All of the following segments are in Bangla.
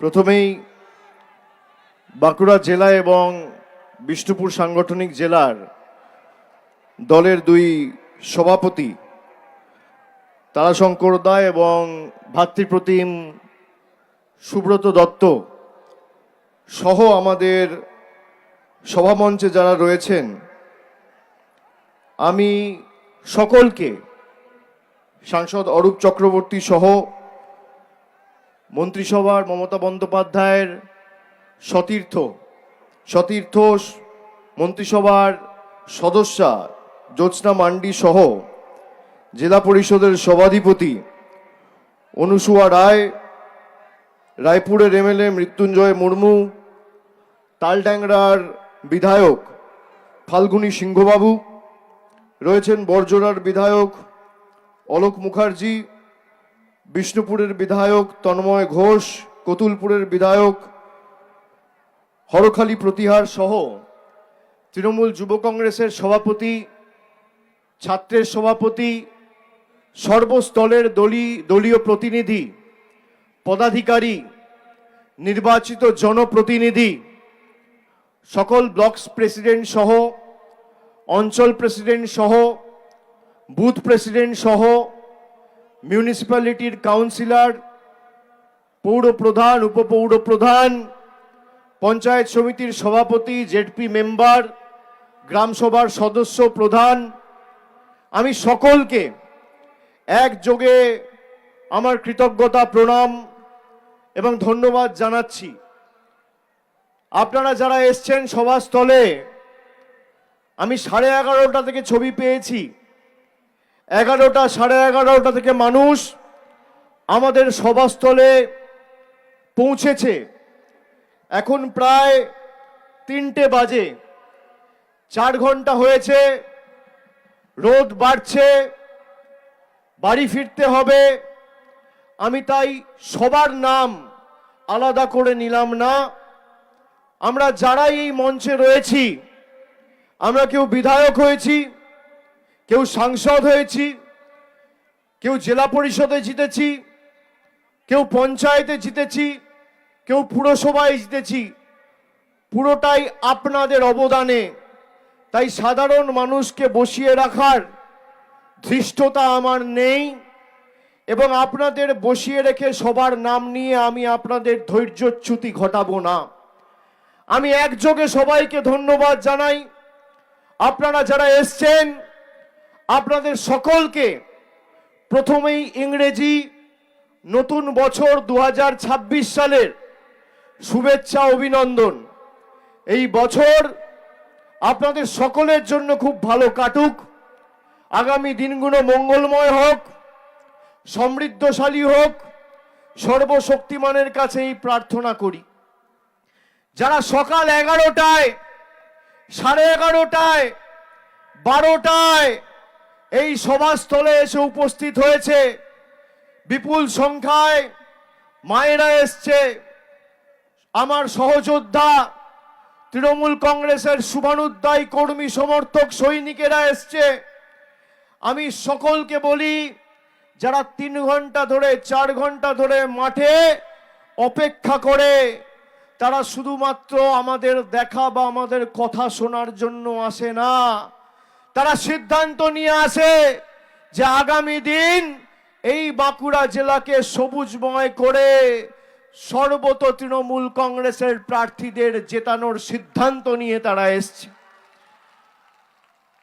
প্রথমেই বাঁকুড়া জেলা এবং বিষ্ণুপুর সাংগঠনিক জেলার দলের দুই সভাপতি তারাশঙ্কর দা এবং ভাতৃপ্রতিম সুব্রত দত্ত সহ আমাদের সভামঞ্চে যারা রয়েছেন, আমি সকলকে, সাংসদ অরূপ চক্রবর্তী সহ মন্ত্রিসভার মমতা বন্দ্যোপাধ্যায়ের সতীর্থ মন্ত্রিসভার সদস্যা জ্যোৎস্না মান্ডি সহ জেলা পরিষদের সভাধিপতি অনুসুয়া রায়, রায়পুরের এমএলএ মৃত্যুঞ্জয় মুর্মু, তালড্যাংরার বিধায়ক ফাল্গুনী সিংহবাবু, রয়েছেন বরজোড়ার বিধায়ক অলোক মুখার্জি, বিষ্ণুপুরের বিধায়ক তন্ময় ঘোষ, কতুলপুরের বিধায়ক হরখালি প্রতিহার সহ তৃণমূল যুব কংগ্রেসের সভাপতি, ছাত্রের সভাপতি, সর্বস্তরের দলীয় প্রতিনিধি, পদাধিকারী, নির্বাচিত জনপ্রতিনিধি, সকল ব্লক প্রেসিডেন্ট সহ, অঞ্চল প্রেসিডেন্ট সহ, বুথ প্রেসিডেন্ট সহ, মিউনিসিপ্যালিটির কাউন্সিলর, পৌর প্রধান, উপপৌর প্রধান, পঞ্চায়েত সমিতির সভাপতি, জেডপি মেম্বার, গ্রামসভার সদস্য প্রধান, আমি সকলকে একযোগে আমার কৃতজ্ঞতা, প্রণাম এবং ধন্যবাদ জানাচ্ছি। আপনারা যারা এসছেন সভাস্থলে, আমি 11:30 থেকে ছবি পেয়েছি, 11টা, 11:30 থেকে মানুষ আমাদের সভাস্থলে পৌঁছেছে। এখন প্রায় 3টে বাজে, 4 ঘন্টা হয়েছে, রোদ বাড়ছে, বাড়ি ফিরতে হবে। আমি তাই সবার নাম আলাদা করে নিলাম না। আমরা যারাই এই মঞ্চে রয়েছি, আমরা কেউ বিধায়ক হয়েছি, কেউ সাংসদ হয়েছি, কেউ জেলা পরিষদে জিতেছি, কেউ পঞ্চায়েতে জিতেছি, কেউ পুরসভায় জিতেছি, পুরোটাই আপনাদের অবদানে। তাই সাধারণ মানুষকে বসিয়ে রাখার ধৃষ্টতা আমার নেই এবং আপনাদের বসিয়ে রেখে সবার নাম নিয়ে আমি আপনাদের ধৈর্যচ্যুতি ঘটাবো না। আমি একযোগে সবাইকে ধন্যবাদ জানাই। আপনারা যারা এসছেন, আপনাদের সকলকে প্রথমেই ইংরেজি নতুন বছর 2026 সালের শুভেচ্ছা, অভিনন্দন। এই বছর আপনাদের সকলের জন্য খুব ভালো কাটুক, আগামী দিনগুলো মঙ্গলময় হোক, সমৃদ্ধশালী হোক, সর্বশক্তিমানের কাছে এই প্রার্থনা করি। যারা সকাল 11টায়, 11:30টায়, 12টায় এই সভাস্থলে এসে উপস্থিত হয়েছে, বিপুল সংখ্যায় মায়েরা এসছে, আমার সহযোদ্ধা তৃণমূল কংগ্রেসের শুভানুধ্যায়ী কর্মী, সমর্থক, সৈনিকেরা এসছে। আমি সকলকে বলি, যারা 3 ঘন্টা ধরে, 4 ঘন্টা ধরে মাঠে অপেক্ষা করে, তারা শুধুমাত্র আমাদের দেখা বা আমাদের কথা শোনার জন্য আসে না, তারা সিদ্ধান্ত নিয়ে আসে যে আগামী দিন এই বাঁকুড়া জেলাকে সবুজময় করে সর্বত তৃণমূল কংগ্রেসের প্রার্থীদের জেতানোর সিদ্ধান্ত নিয়ে তারা এসছে।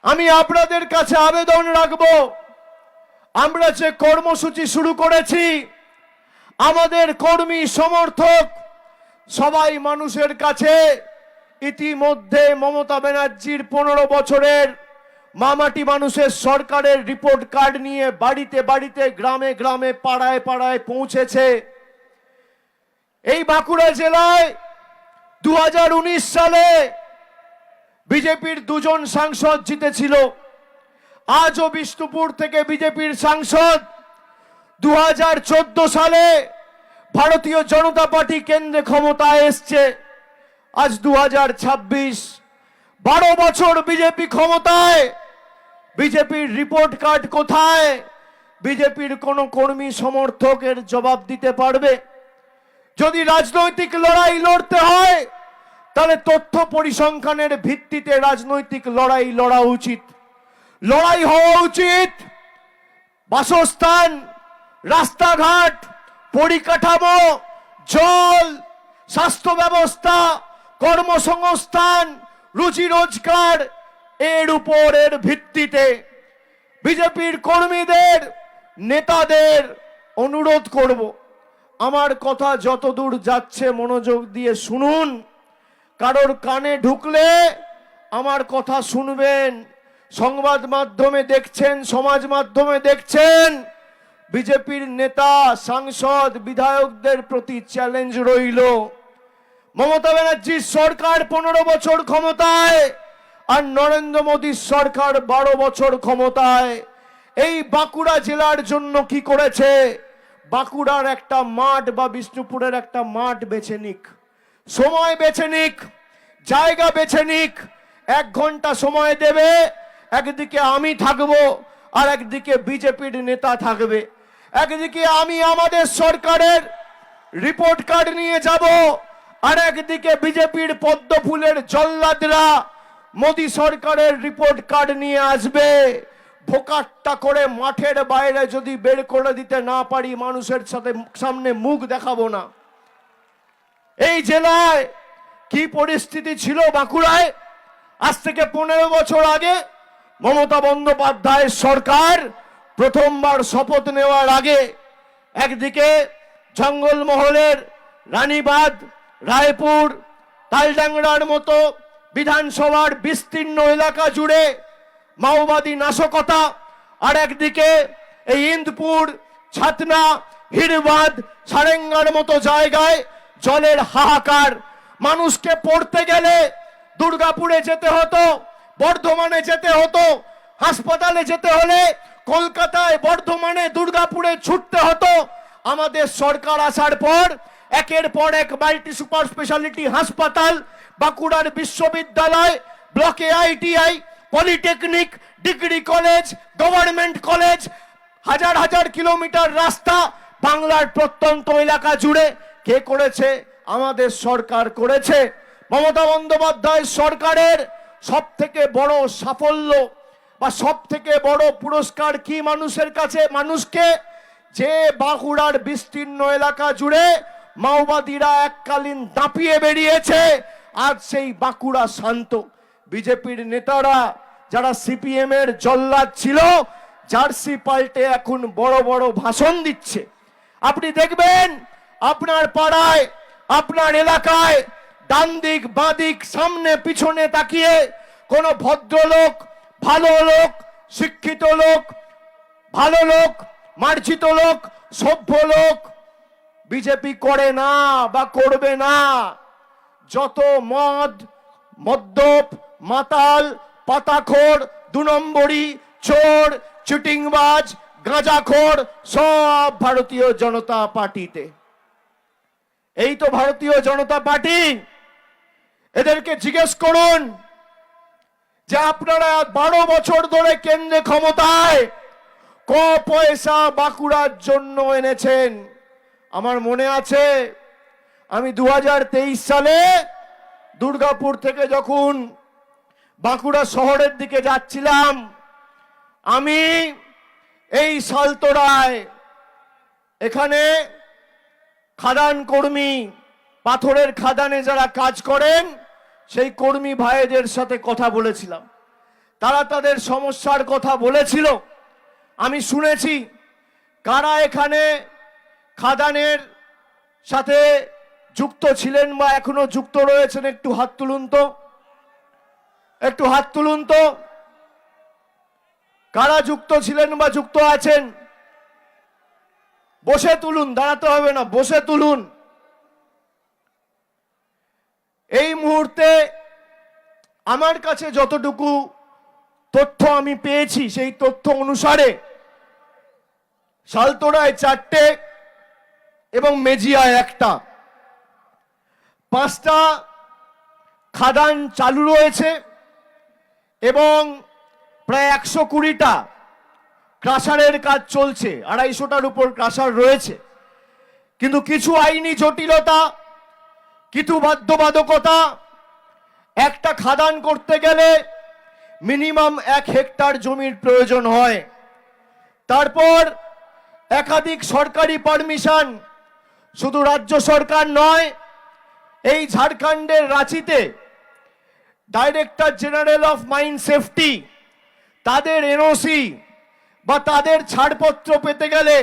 আমি আপনাদের কাছে আবেদন রাখব, আমরা যে কর্মসূচি শুরু করেছি, আমাদের কর্মী, সমর্থক সবাই মানুষের কাছে ইতিমধ্যে মমতা ব্যানার্জির 15 বছরের মামাটি মানুষের সরকারের রিপোর্ট কার্ড নিয়ে বাড়িতে বাড়িতে, গ্রামে গ্রামে, পাড়ায় পাড়ায় পৌঁছেছে। এই বাঁকুড়া জেলায় 2019 সালে বিজেপির 2জন সাংসদ জিতেছিল। আজও বিষ্ণুপুর থেকে বিজেপির সাংসদ। 2014 সালে ভারতীয় জনতা পার্টি কেন্দ্রে ক্ষমতায় এসছে। আজ 2026, 12 বছর বিজেপি ক্ষমতায়। বিজেপির রিপোর্ট কার্ড কোথায়? বিজেপির কোন কর্মী সমর্থকের জবাব দিতে পারবে? যদি রাজনৈতিক লড়াই লড়তে হয় তাহলে তথ্য পরিসংখ্যানের ভিত্তিতে রাজনৈতিক লড়াই লড়া উচিত। লড়াই হওয়া উচিত বাসস্থান, রাস্তাঘাট, পরিকাঠামো, জল, স্বাস্থ্য ব্যবস্থা, কর্মসংস্থান, রুজি রোজগার এর উপরের ভিত্তিতে। বিজেপির কর্মীদের, নেতাদের অনুরোধ করব, আমার কথা যতদূর যাচ্ছে মনোযোগ দিয়ে শুনুন। কারোর কানে ঢুকলে আমার কথা শুনবেন। সংবাদ মাধ্যমে দেখছেন, সমাজ মাধ্যমে দেখছেন, বিজেপির নেতা, সাংসদ, বিধায়কদের প্রতি চ্যালেঞ্জ রইল। মমতা ব্যানার্জির সরকার 15 বছর ক্ষমতায়, আর নরেন্দ্র মোদীর সরকার 12 বছর ক্ষমতায়। এই বাঁকুড়া জেলার জন্য কি করেছে? বাঁকুড়ার একটা মাঠ বা বিষ্ণুপুরের একটা মাঠ বেছে নিক, সময় বেছে নিক, জায়গা বেছে নিক, 1 ঘন্টা সময় দেবে। একদিকে আমি থাকবো, আর একদিকে বিজেপির নেতা থাকবে। একদিকে আমি আমাদের সরকারের রিপোর্ট কার্ড নিয়ে যাব, আর একদিকে বিজেপির পদ্ম ফুলের জল্লাদরা মোদী সরকারের রিপোর্ট কার্ড নিয়ে আসবে। ভোকাট্টা করে মাঠের বাইরে যদি বের করে দিতে না পারি, মানুষের সামনে মুখ দেখাবো না। এই জেলায় কি পরিস্থিতি ছিল বাঁকুড়ায় আজ থেকে 15 বছর আগে? মমতা বন্দ্যোপাধ্যায়ের সরকার প্রথমবার শপথ নেওয়ার আগে একদিকে জঙ্গলমহলের রানীবাঁধ, রায়পুর, তালডাংরার মতো বিধানসভার বিস্তীর্ণ এলাকা জুড়ে মাওবাদী নাশকতা, আর একদিকে এই ইন্দপুর, ছাতনা, হিড়বাঁধ, সারেঙ্গার মতো জায়গায় জলের হাহাকার। মানুষকে পড়তে গেলে দুর্গাপুরে যেতে হতো, বর্ধমানে যেতে হতো, হাসপাতালে যেতে হলে কলকাতায়, বর্ধমানে, দুর্গাপুরে ছুটতে হতো। আমাদের সরকার আসার পর একের পর এক মাল্টি সুপার স্পেশালিটি হাসপাতাল, বাঁকুড়ার বিশ্ববিদ্যালয়, ব্লকে ITI, polytechnic, degree college, government college, হাজার হাজার কিলোমিটার রাস্তা বাংলার প্রত্যন্ত এলাকা জুড়ে কে করেছে? আমাদের সরকার করেছে। মমতা বন্দ্যোপাধ্যায় সরকারের সব থেকে বড় সাফল্য বা সব থেকে বড় পুরস্কার কি মানুষের কাছে? মানুষকে যে বাঁকুড়ার বিস্তীর্ণ এলাকা জুড়ে মাওবাদীরা এককালীন দাপিয়ে বেরিয়েছে, আজ সেই বাঁকুড়া শান্ত। বিজেপির নেতারা যারা সিপিএম এর জল্লাদ ছিল, জার্সি পাল্টে এখন বড় বড় ভাষণ দিচ্ছে। আপনি দেখবেন আপনার পাড়ায়, আপনার এলাকায় ডান দিক, বাঁ দিক, সামনে পিছনে তাকিয়ে কোন ভদ্রলোক, ভালো লোক, শিক্ষিত লোক, ভালো লোক, মার্জিত লোক, সভ্য লোক বিজেপি করে না বা করবে না। যত মদ, মদ্যপ, মাতাল, পাতাখোর, 2 নম্বরী, চোর, চিটিংবাজ, গাঁজাখোর সব ভারতীয় জনতা পার্টিতে। এই তো ভারতীয় জনতা পার্টি। এদেরকে জিজ্ঞেস করুন যে আপনারা 12 বছর ধরে কেন্দ্রে ক্ষমতায় ক পয়সা বাঁকুড়ার জন্য এনেছেন। আমার মনে আছে আমি 2023 সালে দুর্গাপুর থেকে যখন বাঁকুড়া শহরের দিকে যাচ্ছিলাম, আমি এই সালতোরায় এখানে খাদান কর্মী, পাথরের খাদানে যারা কাজ করেন সেই কর্মী ভাইদের সাথে কথা বলেছিলাম। তারা তাদের সমস্যার কথা বলেছিল, আমি শুনেছি। কারা এখানে খাদানের সাথে যুক্ত ছিলেন বা এখনো যুক্ত রয়েছেন একটু হাত তুলুন তো, একটু হাত তুলুন তো। কারা যুক্ত ছিলেন বা যুক্ত আছেন? বসে তুলুন, দাঁড়াতে হবে না, বসে তুলুন। এই মুহূর্তে আমার কাছে যতটুকু তথ্য আমি পেয়েছি সেই তথ্য অনুসারে সালতোরায় 4টে এবং মেজিয়ায় 1টা, 5টা খাদান চালু রয়েছে এবং প্রায় 120টা ক্রাশারের কাজ চলছে। 250টার উপর ক্রাশার রয়েছে। কিন্তু কিছু আইনি জটিলতা, কিছু বাধ্যবাধকতা, একটা খাদান করতে গেলে মিনিমাম 1 হেক্টর জমির প্রয়োজন হয়। তারপর একাধিক সরকারি পারমিশন, শুধু রাজ্য সরকার নয়, এই ঝাড়খণ্ডের রাঁচিতে director general of mine safety, তাদের এনওসি বা তাদের ছাড়পত্র পেতে গেলে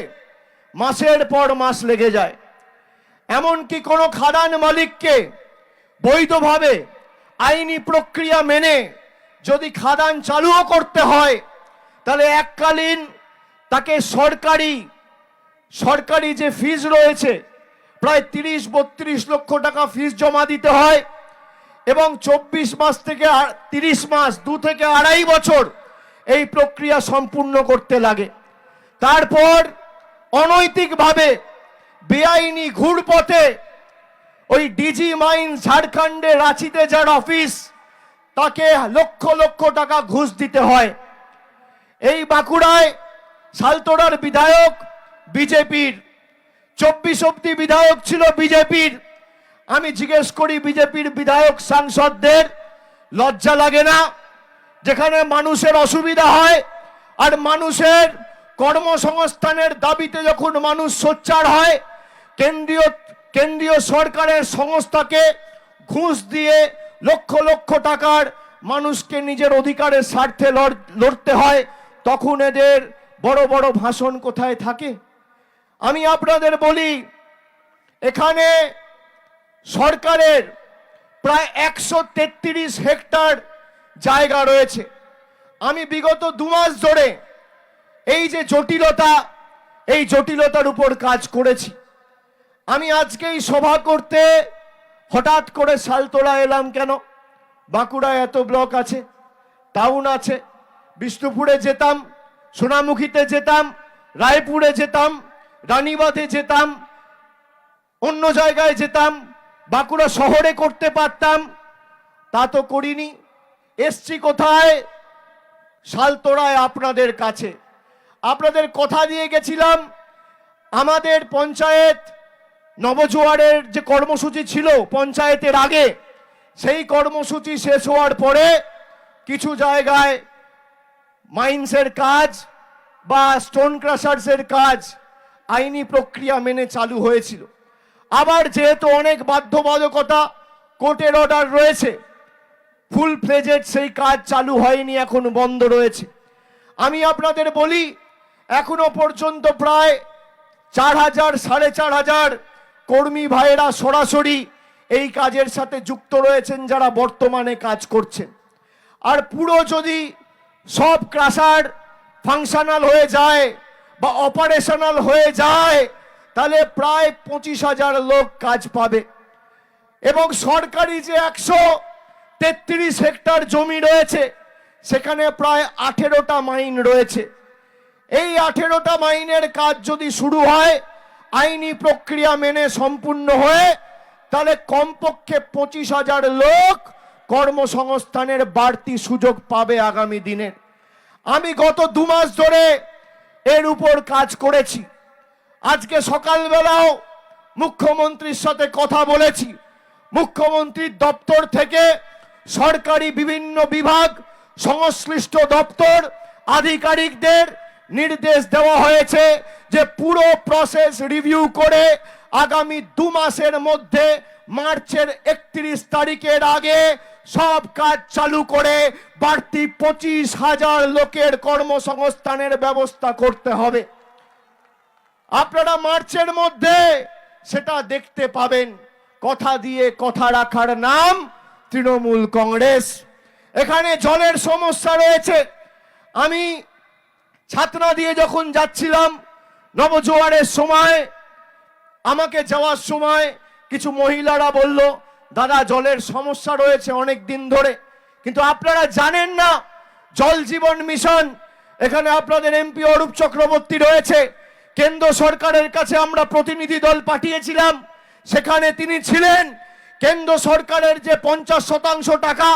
মাসের পর মাস লেগে যায়। এমনকি কোনো খাদান মালিককে বৈধভাবে আইনি প্রক্রিয়া মেনে যদি খাদান চালুও করতে হয়, তাহলে এককালীন তাকে সরকারি যে ফিজ রয়েছে প্রায় 30-32 লক্ষ টাকা ফিস জমা দিতে হয়, এবং 24 মাস থেকে 30 মাস, 2 থেকে 2.5 বছর এই প্রক্রিয়া সম্পূর্ণ করতে লাগে। তারপর অনৈতিকভাবে বেআইনি ঘুরপথে ওই ডিজি মাইন ঝাড়খণ্ডে রাঁচিতে যার অফিস, তাকে লক্ষ লক্ষ টাকা ঘুষ দিতে হয়। এই বাঁকুড়ায় সালতোড়ার বিধায়ক বিজেপির, 24 অব্দি বিধায়ক ছিল বিজেপির। আমি জিজ্ঞেস করি বিজেপির বিধায়ক সাংসদদের লজ্জা লাগে না? যেখানে মানুষের অসুবিধা হয় আর মানুষের কর্মসংস্থানের দাবিতে যখন মানুষ সোচ্চার হয়, কেন্দ্রীয় সরকারের সংস্থাকে ঘুষ দিয়ে লক্ষ লক্ষ টাকার মানুষকে নিজের অধিকারের স্বার্থে লড়তে হয়, তখন এদের বড় বড় ভাষণ কোথায় থাকে? আমি আপনাদের বলি, এখানে সরকারের প্রায় 133 হেক্টর জায়গা রয়েছে। আমি বিগত 2 মাস ধরে এই যে জটিলতা, এই জটিলতার উপর কাজ করেছি। আমি আজকেই সভা করতে হঠাৎ করে সালতোড়া এলাম কেন? বাঁকুড়ায় এত ব্লক আছে, টাউন আছে, বিষ্ণুপুরে যেতাম, সোনামুখীতে যেতাম, রায়পুরে যেতাম, রানীবাঁধে যেতাম, অন্য জায়গায় যেতাম, বাঁকুড়া শহরে করতে পারতাম, তা তো করিনি। এসছি কোথায়? সালতোড়ায়, আপনাদের কাছে। আপনাদের কথা দিয়ে গেছিলাম, আমাদের পঞ্চায়েত নবজোয়ারের যে কর্মসূচি ছিল পঞ্চায়েতের আগে, সেই কর্মসূচি শেষ হওয়ার পরে কিছু জায়গায় মাইন্সের কাজ বা স্টোন ক্রাশার্সের কাজ আইনি প্রক্রিয়া মেনে চালু হয়েছিল। আবার যেহেতু অনেক বাধ্যবাধকতা, কোর্টের অর্ডার রয়েছে, ফুল ফ্লেজেড সেই কাজ চালু হয়নি, এখন বন্ধ রয়েছে। আমি আপনাদের বলি, এখনো পর্যন্ত প্রায় 4,000-4,500 কর্মী ভাইয়েরা সরাসরি এই কাজের সাথে যুক্ত রয়েছেন, যারা বর্তমানে কাজ করছেন। আর পুরো যদি সব ক্রাশার ফাংশনাল হয়ে যায় বা অপারেশনাল হয়ে যায়, তাহলে প্রায় 25,000 লোক কাজ পাবে। এবং সরকারি যে 133 হেক্টর জমি রয়েছে, সেখানে প্রায় 18টা মাইন রয়েছে। এই 18টা মাইনের কাজ যদি শুরু হয় আইনি প্রক্রিয়া মেনে সম্পূর্ণ হয়ে, তাহলে কমপক্ষে 25,000 লোক কর্মসংস্থানের বাড়তি সুযোগ পাবে আগামী দিনে। আমি গত 2 মাস ধরে এর উপর কাজ করেছি। আজকে সকালবেলাও মুখ্যমন্ত্রীর সাথে কথা বলেছি। মুখ্যমন্ত্রীর দপ্তর থেকে সরকারি বিভিন্ন বিভাগ, সংশ্লিষ্ট দপ্তর, আধিকারিকদের নির্দেশ দেওয়া হয়েছে যে পুরো প্রসেস রিভিউ করে আগামী 2 মাসের মধ্যে মার্চের 31 তারিখের আগে সব কাজ চালু করে বাড়তি 25,000 লোকের কর্মসংস্থানের ব্যবস্থা করতে হবে। আপনারা মার্চের মধ্যে সেটা দেখতে পাবেন। কথা দিয়ে কথা রাখার নাম তৃণমূল কংগ্রেস। এখানে জলের সমস্যা রয়েছে। আমি ছাতনা দিয়ে যখন যাচ্ছিলাম নবজোয়ারের সময়, আমাকে যাওয়ার সময় কিছু মহিলারা বলল, দাদা জলের সমস্যা রয়েছে অনেক দিন ধরে। কিন্তু আপনারা জানেন না, জল জীবন মিশন, এখানে আপনাদের এমপি অরূপ চক্রবর্তী রয়েছে। কেন্দ্র সরকারের কাছে আমরা প্রতিনিধি দল পাঠিয়েছিলাম, সেখানে তিনি ছিলেন। কেন্দ্র সরকারের যে 50% টাকা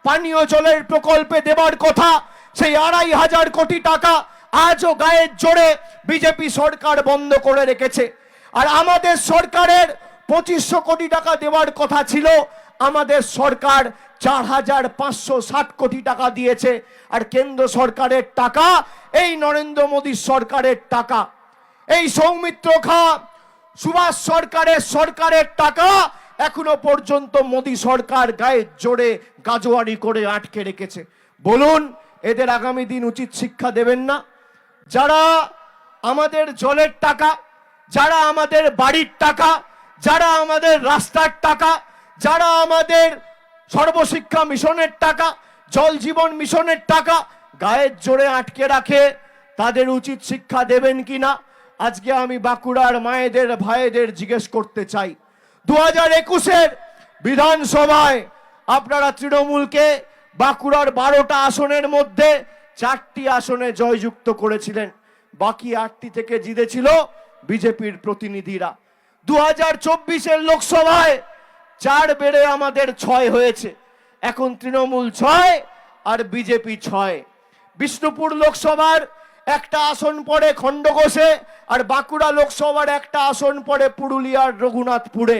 পানীয় জলের প্রকল্পে দেবার কথা, সেই 2,500 কোটি টাকা আজও গায়ের জোরে বিজেপি সরকার বন্ধ করে রেখেছে। আর আমাদের সরকারের 2500 কোটি টাকা দেওয়ার কথা ছিল, আমাদের সরকার 4560 কোটি টাকা দিয়েছে। আর কেন্দ্র সরকারের টাকা, এই নরেন্দ্র মোদীর সরকারের টাকা, এই সৌমিত্র খা সুভাষ সরকারের টাকা এখনো পর্যন্ত মোদী সরকার গায়ে জোরে গাজোয়ারি করে আটকে রেখেছে। বলুন, এদের আগামী দিন উচিত শিক্ষা দেবেন না? যারা আমাদের জলের টাকা, যারা আমাদের বাড়ির টাকা, যারা আমাদের রাস্তার টাকা, যারা আমাদের সর্বশিক্ষা মিশনের টাকা, জল জীবন মিশনের টাকা গায়ের জোরে আটকে রাখে, তাদের উচিত শিক্ষা দেবেন কিনা? আজকে আমি বাঁকুড়ার মায়েদের ভাইদের জিজ্ঞেস করতে চাই, 2021-এর বিধানসভায় আপনারা তৃণমূলকে বাঁকুড়ার 12টা আসনের মধ্যে 4টি আসনে জয়যুক্ত করেছিলেন, বাকি 8টি থেকে জিতেছিল বিজেপির প্রতিনিধিরা। 2024-এর লোকসভায় 4 বেড়ে আমাদের 6 হয়েছে। এখন তৃণমূল 6 আর বিজেপি 6। বিষ্ণুপুর লোকসভার একটা আসন পড়ে খণ্ডঘোষে, আর বাঁকুড়া লোকসভার একটা আসন পড়ে পুরুলিয়ার রঘুনাথপুরে।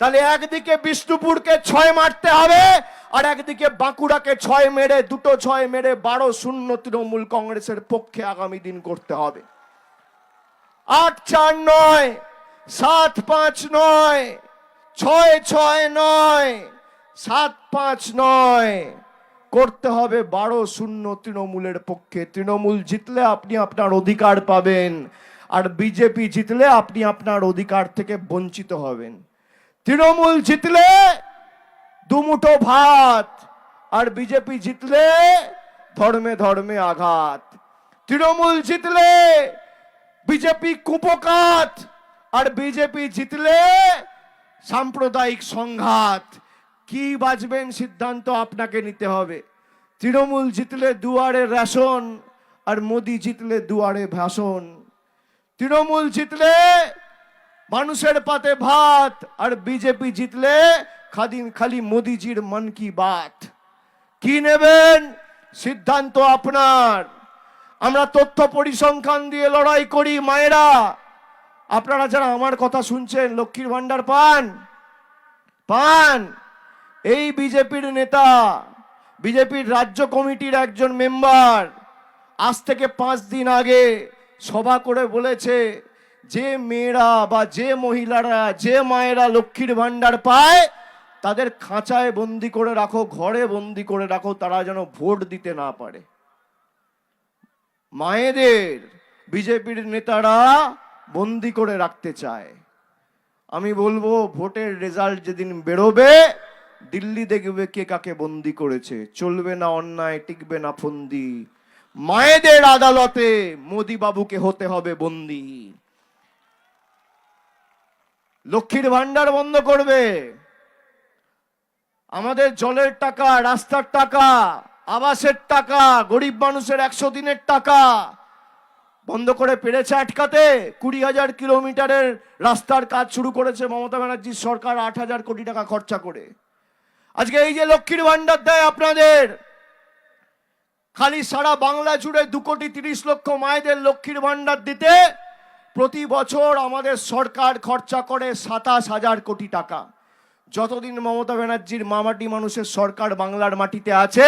তাহলে একদিকে বিষ্ণুপুরকে 6 মারতে হবে, আর একদিকে বাঁকুড়াকে 6 মেরে, দুটো 6 মেরে 12-0 তৃণমূল কংগ্রেসের পক্ষে আগামী দিন করতে হবে। 8-4 নয়, 7-5 নয়, 6-6 নয়, 7-5 নয়, করতে হবে 12-0 তৃণমূলের পক্ষে। তৃণমূল জিতলে আপনি আপনার অধিকার পাবেন, আর বিজেপি জিতলে আপনি আপনার অধিকার থেকে বঞ্চিত হবেন। তৃণমূল জিতলে দুমুঠো ভাত, আর বিজেপি জিতলে ধর্মে ধর্মে আঘাত। তৃণমূল জিতলে বিজেপি কুপকাত, আর বিজেপি জিতলে সাম্প্রদায়িক সংঘাত। কি বাঁচবেন সিদ্ধান্ত আপনাকে নিতে হবে। তৃণমূল জিতলে দুয়ারে রেশন, আর মোদি জিতলে দুয়ারে ভাষণ। তৃণমূল জিতলে মানুষের পাতে ভাত, আর বিজেপি জিতলে খালি মোদিজির মন কি বাত। কি নেবেন সিদ্ধান্ত আপনার। আমরা তথ্য পরিসংখ্যান দিয়ে লড়াই করি। মায়েরা, আপনারা যারা আমার কথা শুনছেন, লক্ষ্মীর ভান্ডার পান? এই বিজেপির নেতা, বিজেপির রাজ্য কমিটির একজন মেম্বার আজ থেকে 5 দিন আগে সভা করে বলেছে, যে মেয়েরা বা যে মহিলারা, যে মায়েরা লক্ষ্মীর ভান্ডার পায়, তাদের খাঁচায় বন্দি করে রাখো, ঘরে বন্দি করে রাখো, তারা যেন ভোট দিতে না পারে। মায়েদের বিজেপির নেতারা বন্দি করে রাখতে চায়। আমি বলবো, ভোটের রেজাল্ট যেদিন বেরোবে, দিল্লি দেখবে কে কাকে বন্দি করেছে। চলবে না অন্যায়, টিকবে না ফন্দি। মায়েদের আদালতে মোদি বাবুকে হতে হবে বন্দি। লক্ষ্মীর ভান্ডার বন্ধ করবে, আমাদের জলের টাকা, রাস্তার টাকা, আবাসের টাকা, গরিব মানুষের 100 দিনের টাকা বন্ধ করে পেরেছে আটকাতে? 20,000 কিলোমিটারের রাস্তার কাজ শুরু করেছে মমতা ব্যানার্জির সরকার 8,000 কোটি টাকা খরচা করে। আজকে এই যে লক্ষ্মীর ভান্ডার দেয় আপনাদের, খালি সারা বাংলা জুড়ে 2,30,00,000 মায়েদের লক্ষ্মীর ভান্ডার দিতে প্রতি বছর আমাদের সরকার খরচা করে 27,000 কোটি টাকা। যতদিন মমতা ব্যানার্জির মামাটি মানুষের সরকার বাংলার মাটিতে আছে,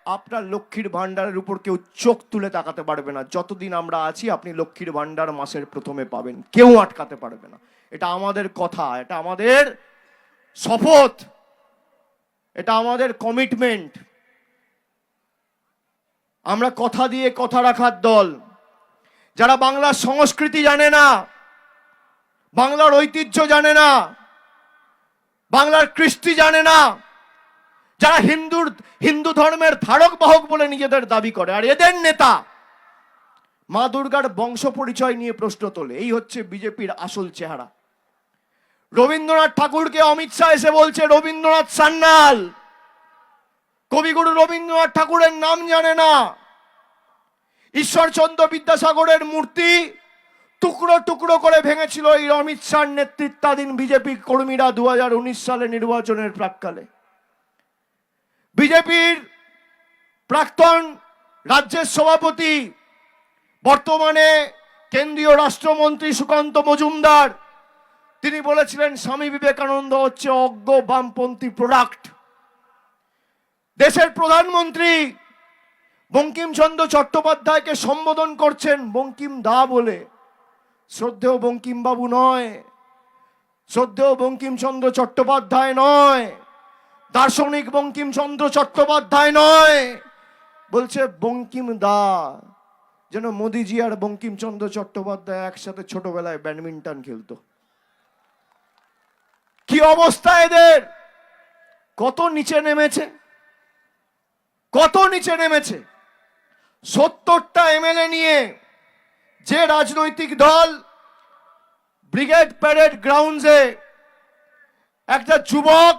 আপনার লক্ষ্মীর ভান্ডারের উপর কেউ চোখ তুলে তাকাতে পারবে না। যতদিন আমরা আছি, আপনি লক্ষ্মীর ভান্ডার মাসের প্রথমে পাবেন, কেউ আটকাতে পারবে না। এটা আমাদের কথা, এটা আমাদের শপথ, এটা আমাদের কমিটমেন্ট। আমরা কথা দিয়ে কথা রাখার দল। যারা বাংলার সংস্কৃতি জানে না, বাংলার ঐতিহ্য জানে না, বাংলার কৃষ্টি জানে না, যারা হিন্দু ধর্মের ধারক বাহক বলে নিজেদের দাবি করে, আর এদের নেতা মা দুর্গার বংশ পরিচয় নিয়ে প্রশ্ন তোলে, এই হচ্ছে বিজেপির আসল চেহারা। রবীন্দ্রনাথ ঠাকুরকে অমিত শাহ এসে বলছে রবীন্দ্রনাথ সান্যাল। কবিগুরু রবীন্দ্রনাথ ঠাকুরের নাম জানে না। ঈশ্বরচন্দ্র বিদ্যাসাগরের মূর্তি টুকরো টুকরো করে ভেঙেছিল এই অমিত শাহর নেতৃত্বাধীন বিজেপি কর্মীরা 2019 সালে নির্বাচনের প্রাক্কালে। বিজেপির প্রাক্তন রাজ্যের সভাপতি, বর্তমানে কেন্দ্রীয় রাষ্ট্রমন্ত্রী সুকান্ত মজুমদার তিনি বলেছিলেন স্বামী বিবেকানন্দ হচ্ছে অজ্ঞ বামপন্থী প্রোডাক্ট। দেশের প্রধানমন্ত্রী বঙ্কিমচন্দ্র চট্টোপাধ্যায়কে সম্বোধন করছেন বঙ্কিম দা বলে। শ্রদ্ধেয় বঙ্কিম বাবু নয়, শ্রদ্ধেয় বঙ্কিমচন্দ্র চট্টোপাধ্যায় নয়, দার্শনিক বঙ্কিমচন্দ্র চট্টোপাধ্যায় নয়, বলছে বঙ্কিম দা। যেন মোদিজি আর বঙ্কিমচন্দ্র চট্টোপাধ্যায় একসাথে ছোটবেলায় ব্যাডমিন্টন খেলতো। কি অবস্থা এদের! কত নিচে নেমেছে, কত নিচে নেমেছে। 70টা এমএলএ নিয়ে যে রাজনৈতিক দল ব্রিগেড প্যারেড গ্রাউন্ডে একটা যুবক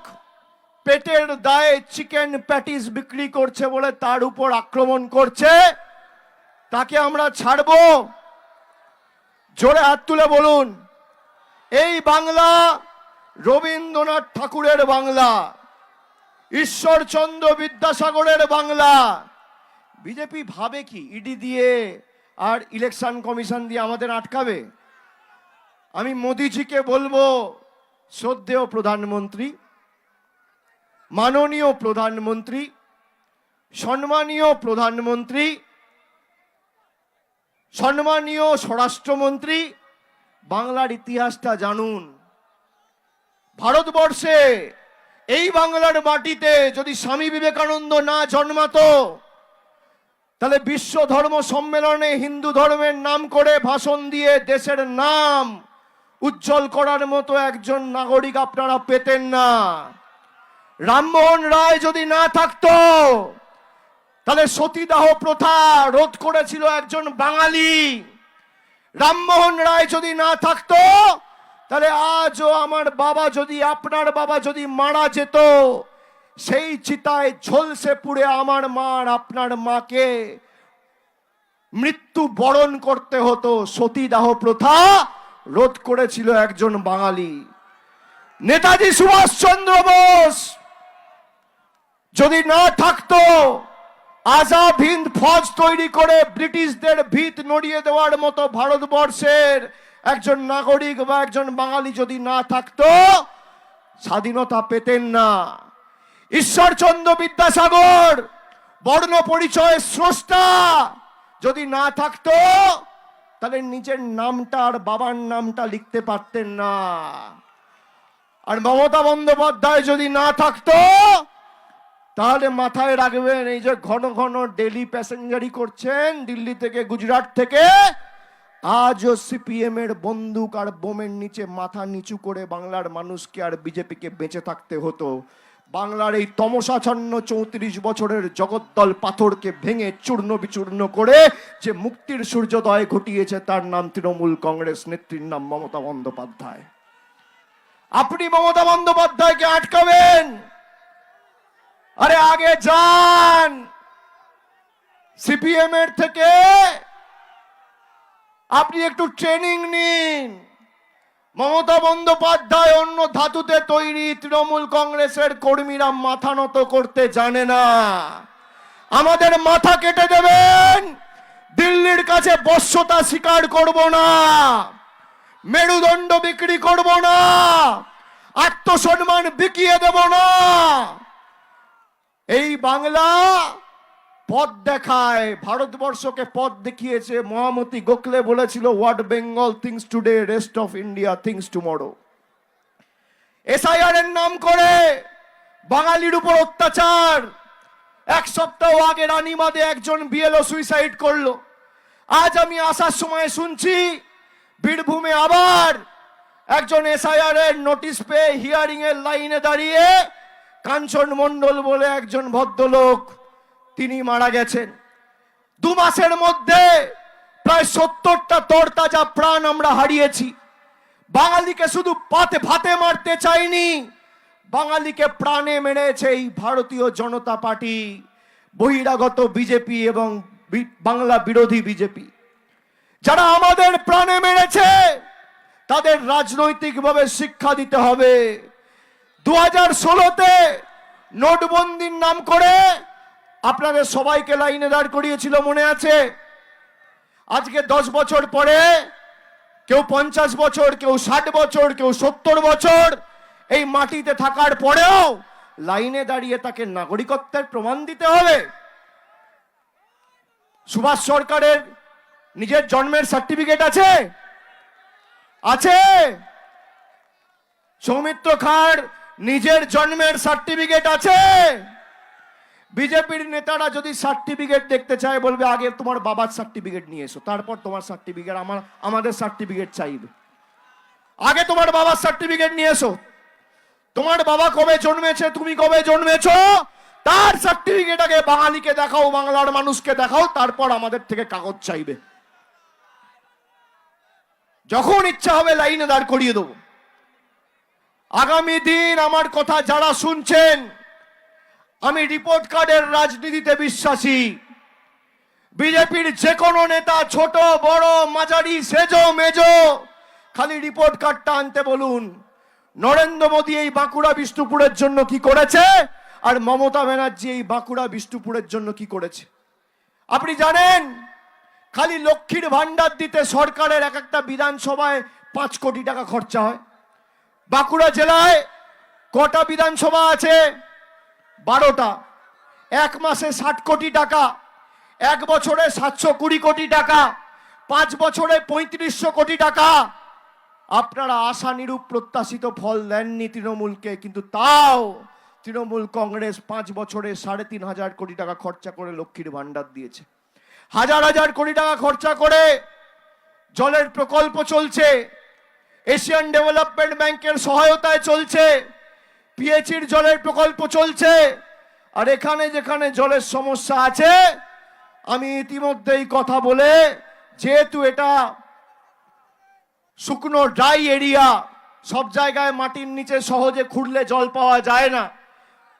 পেটের দায়ে চিকেন প্যাটিস বিক্রি করছে বলে তার উপর আক্রমণ করছে, তাকে আমরা ছাড়বো? জোরে হাত তুলে বলুন। এই বাংলা রবীন্দ্রনাথ ঠাকুরের বাংলা, ঈশ্বরচন্দ্র বিদ্যাসাগরের বাংলা। বিজেপি ভাবে কি ইডি দিয়ে আর ইলেকশন কমিশন দিয়ে আমাদের আটকাবে? আমি মোদিজিকে বলবো, শ্রদ্ধেয় প্রধানমন্ত্রী, মাননীয় প্রধানমন্ত্রী, সম্মানীয় প্রধানমন্ত্রী, সম্মানীয় স্বরাষ্ট্রমন্ত্রী, বাংলার ইতিহাসটা জানুন। ভারতবর্ষে এই বাংলার মাটিতে যদি স্বামী বিবেকানন্দ না জন্মাতো, তাহলে বিশ্ব ধর্ম সম্মেলনে হিন্দু ধর্মের নাম করে ভাষণ দিয়ে দেশের নাম উজ্জ্বল করার মতো একজন নাগরিক আপনারা পেতেন না। রামমোহন রায় যদি না থাকতো, তাহলে সতীদাহ প্রথা রোধ করেছিল একজন বাঙালি। রামমোহন রায় যদি না থাকতো, তাহলে আজও আমার বাবা যদি, আপনার বাবা যদি মারা যেত, সেই চিতায় ঝলসে পুড়ে আমার মা আর আপনার মাকে মৃত্যু বরণ করতে হতো। সতীদাহ প্রথা রোধ করেছিল একজন বাঙালি। নেতাজি সুভাষচন্দ্র বোস যদি না থাকতো, আজাদ হিন্দ ফৌজ তৈরি করে ব্রিটিশদের ভিত নড়িয়ে দেওয়ার মতো ভারতবর্ষের একজন নাগরিক বা একজন বাঙালি যদি না থাকতো, স্বাধীনতা পেতেন না। ঈশ্বরচন্দ্র বিদ্যাসাগর বর্ণ পরিচয়ের স্রষ্টা যদি না থাকতো, তাহলে নিজের নামটা আর বাবার নামটা লিখতে পারতেন না। আর মমতা বন্দ্যোপাধ্যায় যদি না থাকতো, তাহলে মাথায় রাখবেন, এই যে ঘন ঘন ডেলি প্যাসেঞ্জারি করছেন দিল্লি থেকে গুজরাট থেকে, আজও সিপিএম এর বন্দুক আর বোমের নিচে মাথা নিচু করে বাংলার মানুষকে আর বিজেপিকে বেঁচে থাকতে হতো। বাংলার এই তমসাচ্ছন্ন 34 বছরের জগদ্দল পাথরকে ভেঙে চূর্ণ বিচূর্ণ করে যে মুক্তির সূর্যোদয় ঘটিয়েছে, তার নাম তৃণমূল কংগ্রেস, নেত্রীর নাম মমতা বন্দ্যোপাধ্যায়। আপনি মমতা বন্দ্যোপাধ্যায়কে আটকাবেন? আরে আগে যান, সিপিএম এর থেকে আপনি একটু ট্রেনিং নিন। মমতা বন্দ্যোপাধ্যায় অন্য ধাতুতে তৈরি, তৃণমূল কংগ্রেসের কর্মীরা মাথা নত করতে জানে না। আমাদের মাথা কেটে দেবেন, দিল্লির কাছে বশ্যতা স্বীকার করব না, মেরুদণ্ড বিক্রি করব না, আত্মসম্মান বিকিয়ে দেব না। এই বাংলা পথ দেখায়, ভারতবর্ষকে পথ দেখিয়েছে। মহামতি গোখলে বলেছিল, what Bengal things today, rest of India things tomorrow. SIR এর নাম করে বাঙালির উপর অত্যাচার। এক সপ্তাহ আগে রানীবাঁধে একজন বিএলও সুইসাইড করলো। আজ আমি আসার সময় শুনছি বীরভূমে আবার একজন এসআইআর এর নোটিশ পেয়ে হিয়ারিং এর লাইনে দাঁড়িয়ে কাঞ্চন মণ্ডল বলে একজন ভদ্রলোক, তিনি মারা গেছেন। 2 মাসের মধ্যে প্রায় 70টা তরতাজা প্রাণ আমরা হারিয়েছি। বাঙালিকে শুধু ভাতে মারতে চাইনি, বাঙালিকে প্রাণে মেরেছে এই ভারতীয় জনতা পার্টি, বহিরাগত বিজেপি এবং বাংলা বিরোধী বিজেপি। যারা আমাদের প্রাণে মেরেছে, তাদের রাজনৈতিকভাবে শিক্ষা দিতে হবে। 2016-তে নোটবন্দির নাম করে আপনাদের সবাইকে লাইনে দাঁড় করিয়েছিল, মনে আছে? আজকে 10 বছর পরে কেউ 50 বছর, কেউ 60 বছর, কেউ 70 বছর এই মাটিতে থাকার পরেও লাইনে দাঁড়িয়ে তাকে নাগরিকত্বের প্রমাণ দিতে হবে। সুভাষ সরকারের নিজের জন্মের সার্টিফিকেট আছে? আছে। সৌমিত্র খাঁর নিজের জন্মের সার্টিফিকেট আছে? বিজেপির নেতারা যদি সার্টিফিকেট দেখতে চায় বলবে আগে তোমার বাবার সার্টিফিকেট নিয়ে এসো, তারপর তোমার সার্টিফিকেট, আমাদের সার্টিফিকেট চাইবে। আগে তোমার বাবার সার্টিফিকেট নিয়ে এসো, তোমার বাবা কবে জন্মেছে, তুমি কবে জন্মেছো, তার সার্টিফিকেট আগে বাঙালিকে দেখাও, বাংলার মানুষকে দেখাও, তারপর আমাদের থেকে কাগজ চাইবে। যখন ইচ্ছা হবে লাইনে দাঁড় করিয়ে দেবো। আগামী দিন আমার কথা যারা শুনছেন, আমি রিপোর্ট কার্ডের রাজনীতিতে বিশ্বাসী। বিজেপির যে কোনো নেতা, ছোট বড় মাঝারি সেজো মেজো, খালি রিপোর্ট কার্ডটা আনতে বলুন। নরেন্দ্র মোদী এই বাঁকুড়া বিষ্ণুপুরের জন্য কি করেছে, আর মমতা ব্যানার্জি এই বাঁকুড়া বিষ্ণুপুরের জন্য কি করেছে আপনি জানেন? খালি লক্ষ্মীর ভান্ডার দিতে সরকারের এক একটা বিধানসভায় 5 কোটি টাকা খরচা হয়। বাঁকুড়া জেলায় কটা বিধানসভা আছে? 12টা। এক মাসে 60 কোটি টাকা, এক বছরে 720 কোটি টাকা, 5 বছরে 3500 কোটি টাকা। আপনারা আশানুরূপ প্রত্যাশিত ফল দেননি তৃণমূলকে, কিন্তু তাও তৃণমূল কংগ্রেস 5 বছরে 3,500 কোটি টাকা খরচা করে লক্ষ্মীর ভান্ডার দিয়েছে। হাজার হাজার কোটি টাকা খরচা করে জলের প্রকল্প চলছে, এশিয়ান ডেভেলপমেন্ট ব্যাংকের সহায়তায় চলছে, পিএইচির জলের প্রকল্প চলছে। আর এখানে যেখানে জলের সমস্যা আছে, আমি ইতিমধ্যেই কথা বলে, যেহেতু এটা শুকনো ড্রাই এরিয়া, সব জায়গায় মাটির নিচে সহজে খুঁড়লে জল পাওয়া যায় না,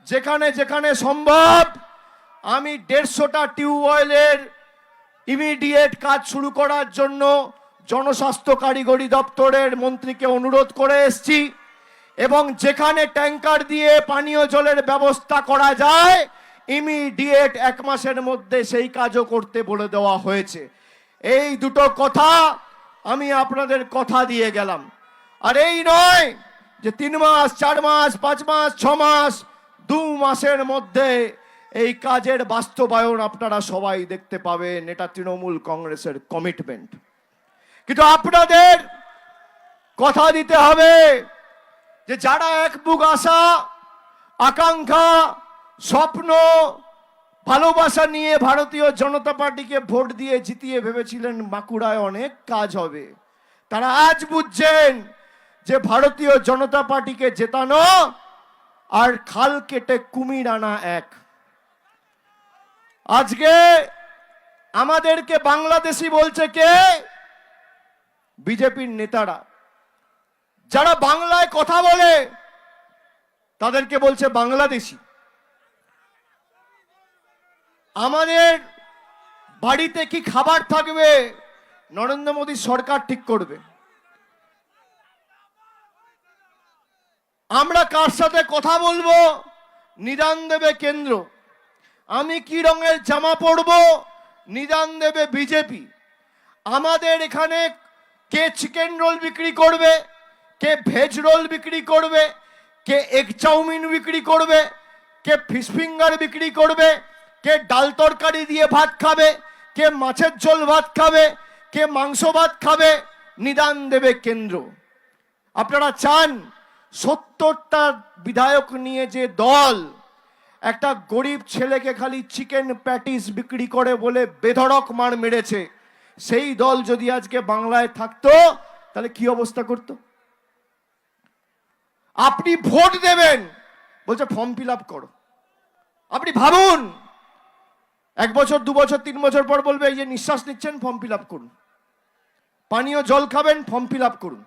যেখানে যেখানে সম্ভব আমি 150টা টিউবওয়েলের ইমিডিয়েট কাজ শুরু করার জন্য জনস্বাস্থ্য কারিগরি দপ্তরের মন্ত্রীকে অনুরোধ করে এসেছি, এবং যেখানে ট্যাঙ্কার দিয়ে পানীয় জলের ব্যবস্থা করা যায় ইমিডিয়েট 1 মাসের মধ্যে সেই কাজও করতে বলে দেওয়া হয়েছে। এই দুটো কথা আমি আপনাদের কথা দিয়ে গেলাম। আর এই নয় যে 3 মাস, 4 মাস, 5 মাস, 6 মাস, 2 মাসের মধ্যে এই কাজের বাস্তবায়ন আপনারা সবাই দেখতে পাবেন। এটা তৃণমূল কংগ্রেসের কমিটমেন্ট। কিন্তু আপনাদের কথা দিতে হবে যে যারা এক বুক আশা, আকাঙ্ক্ষা, স্বপ্ন, ভালোবাসা নিয়ে ভারতীয় জনতা পার্টিকে ভোট দিয়ে জিতিয়ে ভেবেছিলেন বাঁকুড়ায় অনেক কাজ হবে, তারা আজ বুঝছেন যে ভারতীয় জনতা পার্টিকে জেতানো আর খাল কেটে কুমির আনা এক। আজকে আমাদেরকে বাংলাদেশি বলছে কে? বিজেপির নেতারা। যারা বাংলায় কথা বলে তাদেরকে বলছে বাংলাদেশি। আমাদের বাড়িতে কি খাবার থাকবে নরেন্দ্র মোদী সরকার ঠিক করবে। আমরা কার সাথে কথা বলবো নিদান দেবে কেন্দ্র। আমি কি রঙের জামা পরবো নিদান দেবে বিজেপি। আমাদের এখানে কে চিকেন রোল বিক্রি করবে, কে ভেজ রোল বিক্রি করবে, কে এগ চাউমিন বিক্রি করবে, কে ফিশ ফিঙ্গার বিক্রি করবে, কে ডাল তরকারি দিয়ে ভাত খাবে, কে মাছের ঝোল ভাত খাবে, কে মাংস ভাত খাবে, নিদান দেবে কেন্দ্র। আপনারা চান 70টা বিধায়ক নিয়ে যে দল একটা গরিব ছেলেকে খালি চিকেন প্যাটিস বিক্রি করে বলে বেধড়ক মার মেরেছে, সেই দল যদি আজকে বাংলায় থাকতো তাহলে কি অবস্থা করত? আপনি ভোট দেবেন বলছে ফর্ম ফিল আপ করো। আপনি ভাবুন 1 বছর 2 বছর 3 বছর পর বলবে এই যে নিঃশ্বাস নিচ্ছেন ফর্ম ফিল আপ করুন, পানীয় জল খাবেন ফর্ম ফিল আপ করুন।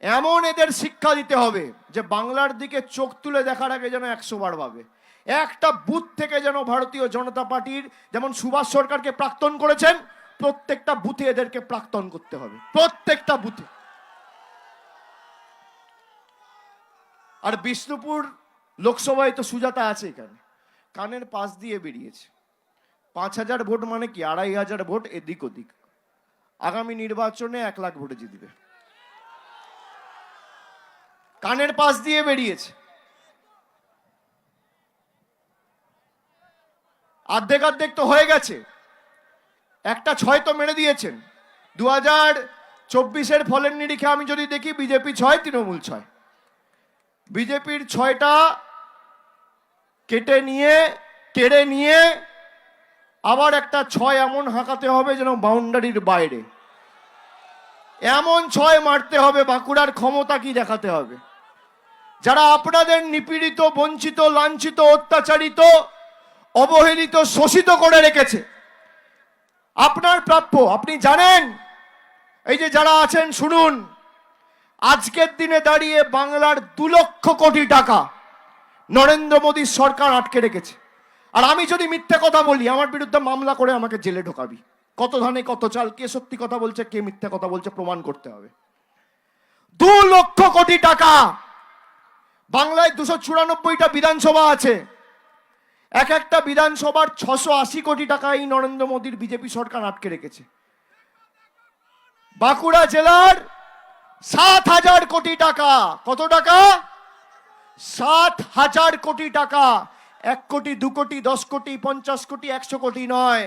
এমন এদের শিক্ষা দিতে হবে যে বাংলার দিকে চোখ তুলে দেখার আগে যেন 100 বার ভাবে। একটা বুথ থেকে যেন ভারতীয় জনতা পার্টির, যেমন সুভাষ সরকারকে প্রাক্তন করেছেন, প্রত্যেকটা বুথে এদেরকে প্রাক্তন করতে হবে, প্রত্যেকটা বুথে। আর বিষ্ণুপুর লোকসভায় তো সুজাতা আছে, এখানে কানের পাশ দিয়ে বেরিয়েছে। 5000 ভোট মানে কি 2500 ভোট এদিক ওদিক। আগামী নির্বাচনে 1 লাখ ভোটে জিতবে। কানের পাশ দিয়ে বেরিয়েছে। অর্ধেক তো হয়ে গেছে, একটা 6 তো মেরে দিয়েছেন। 2024-এর ফলের নিরিখে আমি যদি দেখি বিজেপি 6, তৃণমূল 6। বিজেপির 6টা কেটে নিয়ে আবার একটা 6 এমন হাঁকাতে হবে যেন বাউন্ডারির বাইরে, এমন 6 মারতে হবে। বাঁকুড়ার ক্ষমতা কি দেখাতে হবে। যারা আপনাদের নিপীড়িত, বঞ্চিত, লাঞ্ছিত, অত্যাচারিত, অবহেলিত, শোষিত করে রেখেছে, আপনার প্রাপ্য আপনি জানেন। এই যে যারা আছেন শুনুন, আজকের দিনে দাঁড়িয়ে বাংলার 2 লক্ষ কোটি টাকা নরেন্দ্র মোদীর সরকার আটকে রেখেছে। আর আমি যদি মিথ্যে কথা বলি, আমার বিরুদ্ধে মামলা করে আমাকে জেলে ঢোকাবি। কত ধানে কত চাল, কে সত্যি কথা বলছে কে মিথ্যে কথা বলছে প্রমাণ করতে হবে। 2 লক্ষ কোটি টাকা। বাংলায় 294টা বিধানসভা আছে, এক একটা বিধানসভার 680 কোটি টাকা এই নরেন্দ্র মোদীর বিজেপি সরকার আটকে রেখেছে। বাঁকুড়া জেলার 7,000 কোটি টাকা। কত টাকা? 7,000 কোটি টাকা। 1 কোটি, 2 কোটি, 10 কোটি, 50 কোটি, 100 কোটি নয়,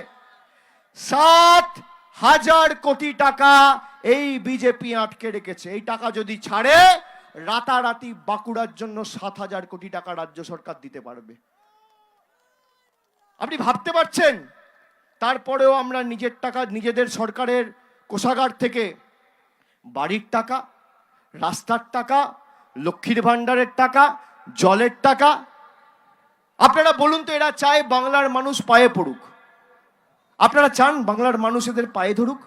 7,000 কোটি টাকা এই বিজেপি আটকে রেখেছে। এই টাকা যদি ছাড়ে, রাতারাতি বাঁকুড়ার জন্য 7,000 কোটি টাকা রাজ্য সরকার দিতে পারবে। আপনি ভাবতে পারছেন? তারপরেও আমরা নিজের টাকা, নিজেদের সরকারের কোষাগার থেকে বাড়ির টাকা, রাস্তার টাকা, লক্ষ্মীর ভান্ডারের টাকা, জলের টাকা, আপনারা বলুন তো, এরা চায় বাংলার মানুষ পায়ে পড়ুক? আপনারা চান বাংলার মানুষ এদের পায়ে ধরুক?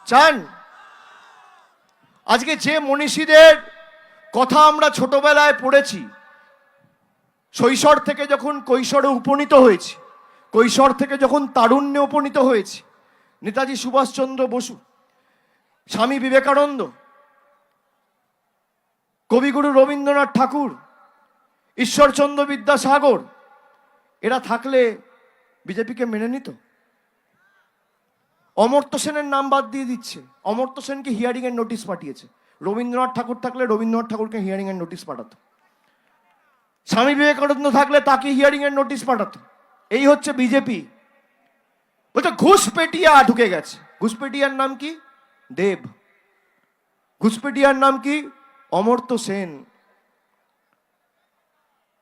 চান? আজকে যে মনীষীদের কথা আমরা ছোটবেলায় পড়েছি, শৈশব থেকে যখন কৈশোরে উপনীত হয়েছি, কৈশোর থেকে যখন তারুণ্যে উপনীত হয়েছি, নেতাজি সুভাষচন্দ্র বসু, স্বামী বিবেকানন্দ, কবিগুরু রবীন্দ্রনাথ ঠাকুর, ঈশ্বরচন্দ্র বিদ্যাসাগর, এরা থাকলে বিজেপিকে মেনে নিত? অমর্ত্য সেনের নাম বাদ দিয়ে দিচ্ছে। অমর্ত্য সেনকে হিয়ারিং এর নোটিশ পাঠিয়েছে। রবীন্দ্রনাথ ঠাকুর থাকলে রবীন্দ্রনাথ ঠাকুরকে হিয়ারিং এর নোটিশ পাঠাতো। স্বামী বিবেকানন্দ থাকলে তাকে হিয়ারিং এর নোটিশ পাঠাতো। এই হচ্ছে বিজেপি। বলছে ঘুষপেটিয়া ঢুকে গেছে। ঘুষপেটিয়ার নাম কি? দেব। ঘুষপেটিয়ার নাম কি? অমর্ত্য সেন।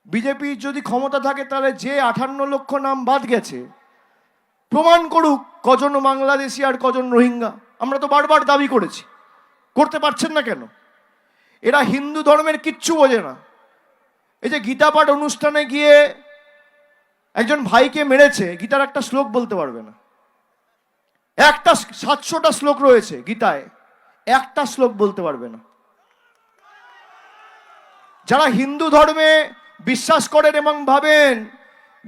বিজেপি যদি ক্ষমতা থাকে, তাহলে যে 58 লক্ষ নাম বাদ গেছে, প্রমাণ করুক কজন বাংলাদেশি আর কজন রোহিঙ্গা। আমরা তো বারবার দাবি করেছি, করতে পারছেন না কেন? এরা হিন্দু ধর্মের কিচ্ছু বোঝে না। এই যে গীতা পাঠ অনুষ্ঠানে গিয়ে একজন ভাইকে মেরেছে, গীতার একটা শ্লোক বলতে পারবে না। একটা 700টা শ্লোক রয়েছে গীতায়, একটা শ্লোক বলতে পারবে না। যারা হিন্দু ধর্মে বিশ্বাস করেন এবং ভাবেন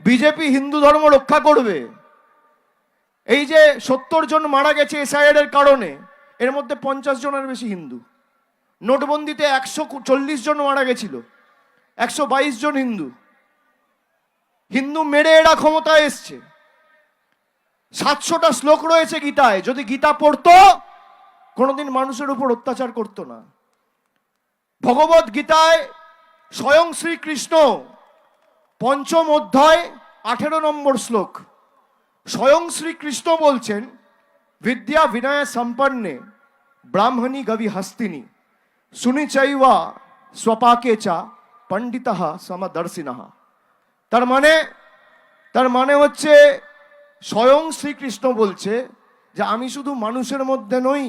বিজেপি হিন্দু ধর্ম রক্ষা করবে, এই যে 70 জন মারা গেছে এসআইআর এর কারণে, এর মধ্যে 50 জনের বেশি হিন্দু। নোটবন্দিতে 140 জন মারা গেছিল, 122 জন হিন্দু। হিন্দু মেরে এরা ক্ষমতায় এসছে। 700টা শ্লোক রয়েছে গীতায়। যদি গীতা পড়তো, কোনোদিন মানুষের উপর অত্যাচার করতো না। ভগবত গীতায় স্বয়ং শ্রীকৃষ্ণ 5ম অধ্যায় 18 নম্বর শ্লোক, স্বয়ং শ্রীকৃষ্ণ বলছেন, বিদ্যা বিনয় সম্পন্নে ব্রাহ্মণী গবি হস্তিনী সুনিচৈবা স্বপাকে চা পণ্ডিতঃ সমদর্শিনঃ। তার মানে হচ্ছে স্বয়ং শ্রীকৃষ্ণ বলছে যে আমি শুধু মানুষের মধ্যে নই,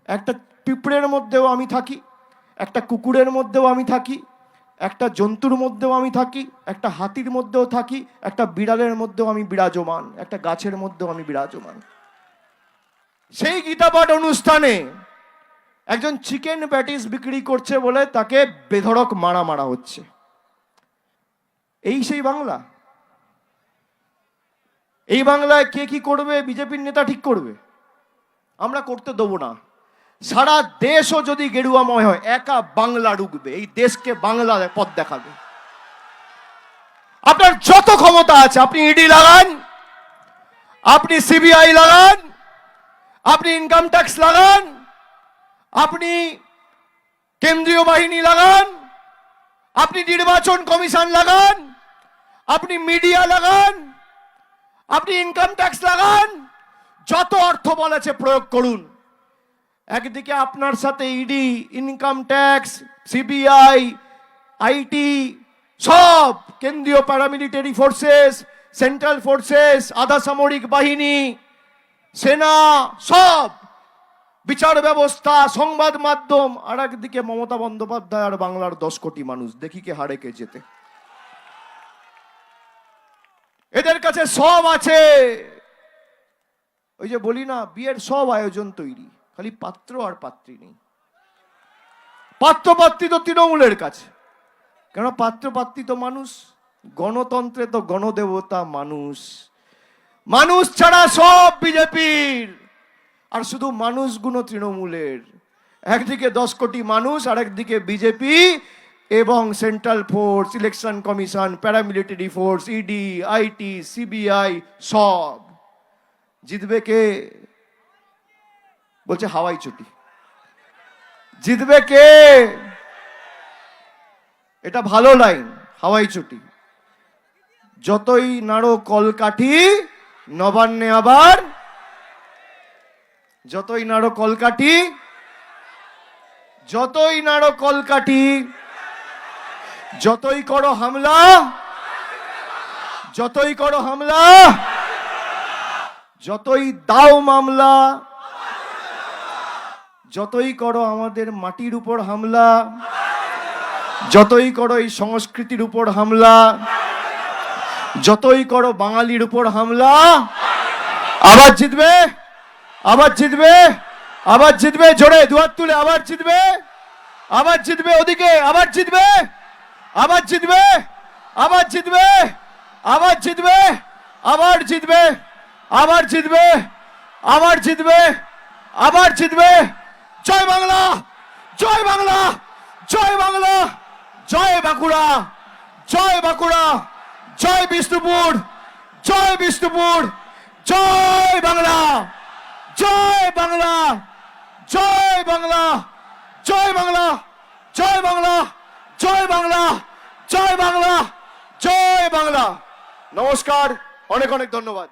একটা পিঁপড়ের মধ্যেও আমি থাকি, একটা কুকুরের মধ্যেও আমি থাকি, একটা জন্তুর মধ্যেও আমি থাকি, একটা হাতির মধ্যেও থাকি, একটা বিড়ালের মধ্যেও আমি বিরাজমান, একটা গাছের মধ্যেও আমি বিরাজমান। সেই গীতা পাঠ অনুষ্ঠানে একজন চিকেন প্যাটিস বিক্রি করছে বলে তাকে বেধড়ক মারা হচ্ছে। এই সেই বাংলা? এই বাংলায় কে কি করবে বিজেপির নেতা ঠিক করবে। আমরা করতে দেবো না। সারা দেশও যদি গেরুয়াময় হয়, একা বাংলা রুখবে, এই দেশকে বাংলা পথ দেখাবে। আপনার যত ক্ষমতা আছে, আপনি ইডি লাগান, আপনি সিবিআই লাগান, আপনি ইনকাম ট্যাক্স লাগান, আপনি কেন্দ্রীয় বাহিনী লাগান, আপনি নির্বাচন কমিশন লাগান, আপনি মিডিয়া লাগান, আপনি ইনকাম ট্যাক্স লাগান, যত অর্থ বলেছে প্রয়োগ করুন। একদিকে আপনার সাথে ED, income tax, CBI, IT, সব কেন্দ্রীয় প্যারামিলিটারি ফোর্সেস, সেন্ট্রাল ফোর্সেস, আধা সামরিক বাহিনী, সেনা, সব বিচার ব্যবস্থা, সংবাদ মাধ্যম, আর একদিকে মমতা বন্দ্যোপাধ্যায় আর বাংলার 10 কোটি মানুষ, দেখি কে হারে কে যেতে। এদের কাছে সব আছে। ওই যে বলি না, বিয়ের সব আয়োজন তৈরি, খালি পাত্র আর পাত্রী নেই। পাত্র পাত্রী তো তৃণমূলের কাছে, কেন পাত্র পাত্রী তো মানুষ, গণতন্ত্রে তো গণদেবতা মানুষ। মানুষ ছাড়া সব বিজেপির, আর শুধু মানুষগুলো তৃণমূলের। একদিকে 10 কোটি মানুষ, আর একদিকে বিজেপি এবং central force, election commission, paramilitary force, ED, IT, CBI, সব। জিতবে কে? বলছে হাওয়াই ছুটি। জিতবে কে? এটা ভালো লাইন, হাওয়াই ছুটি। যতই নাড়ো কলকাঠি, নবান্নে আবার, যতই নাড়ো কলকাঠি, যতই নাড়ো কলকাঠি, যতই করো হামলা, যতই করো হামলা, যতই দাও মামলা, যতই করো আমাদের মাটির উপর হামলা, যতই করো এই সংস্কৃতির উপর হামলা, যতই করো বাঙালির উপর হামলা, আবার জিতবে, আবার জিতবে, আবার জিতবে। জোরে দুহাত তুলে আবার জিতবে, আবার জিতবে। ওদিকে আবার জিতবে, আবার জিতবে, আবার জিতবে, আবার জিতবে, আবার জিতবে, আবার জিতবে, আবার জিতবে, আবার জিতবে। জয় বাংলা, জয় বাংলা, জয় বাংলা, জয় বাঁকুড়া, জয় বাঁকুড়া, জয় বিষ্ণুপুর, জয় বিষ্ণুপুর, জয় বাংলা, জয় বাংলা, জয় বাংলা, জয় বাংলা, জয় বাংলা, জয় বাংলা, জয় বাংলা, জয় বাংলা। নমস্কার, অনেক অনেক ধন্যবাদ।